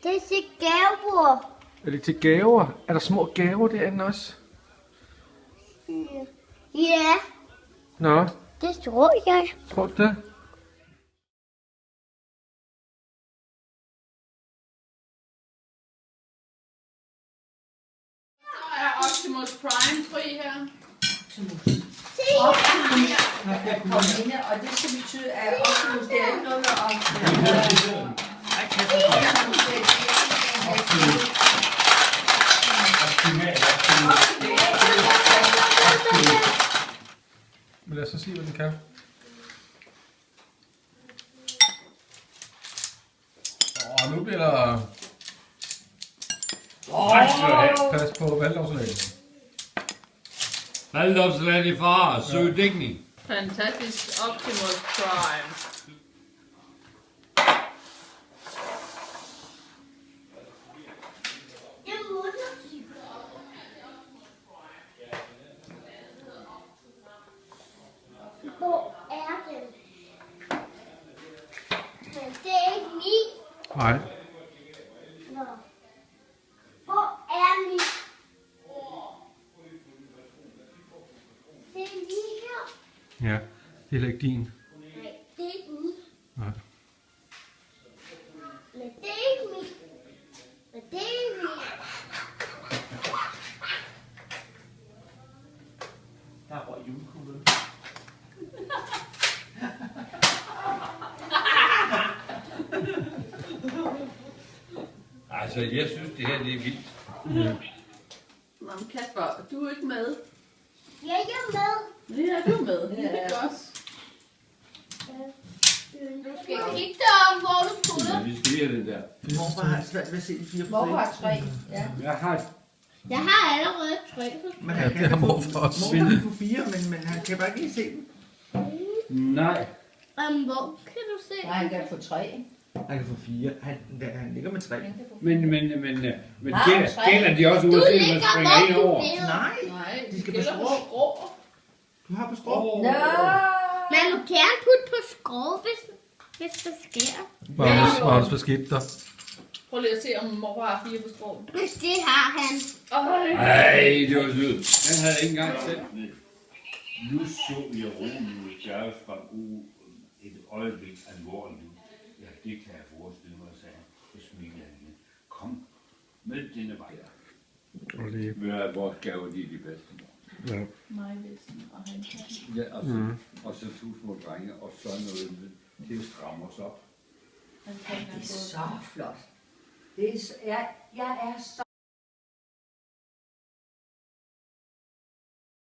Det er til gaver. Er det til gaver? Er der små gaver derinde også? Ja, Nå, det tror jeg. tror du det? Så er Optimus Prime fri her. Optimus er kommet ind, og det skal betyde, at Optimus, det er ikke noget med Men lad os så se, hvad den kan. Nu bliver der... Pas på valglovsreglen. Valglovsland i far, søg dækning. Fantastisk Optimus Prime. Hvor er den? Men det er ikke min. Nej. Nå. Hvor er min? Det er lige her. Ja, det er heller ikke din. Nej, det er ikke min. Nej. Men det er ikke min. Men det er min. Der røg julekuglen. Altså, jeg synes, det her det er vildt. Nå, Kasper, du er ikke med. Jeg er med. Ja, du er med. Det er godt. Du skal kigge dig om, hvor du putter. Ja, vi skal lige have det der. Morfar har svært ved at se de 4 på Hvorfor har 3? Ja. Jeg har... Jeg har allerede 3. Men Ja, han det kan har få, morfar også. morfar kan få 4, men han kan bare ikke lige se dem. Nej. Hvor kan du se? Nej, han kan få 3. Han kan få 4. Han ligger med 3. Men Nej, gælder de også uanset, at man ligger, springer hvor ind du over? vil. Nej, Nej, de skal på gælder strå. strå. Du har på strå. Nå! Men du kan putte på skrå, hvis det sker. Magnus, hvad skete der? Prøv lige at se, om mor har 4 på strå. Hvis det har han. Nej, det var sødt. Den havde jeg ikke engang selv. Nu så jeg Romeo Charles fra et øjeblik alvorligt. Ja, det kan jeg forestille mig, sagde han. Så smilede han igen. Kom med denne vej. Og lige... Vores gaver, de er de bedste. Ja. Mig Vilsen og han kan. Ja, og så 2 små drenge, og så noget til at stramme os op. Han kan Det er så flot. Det er, jeg er så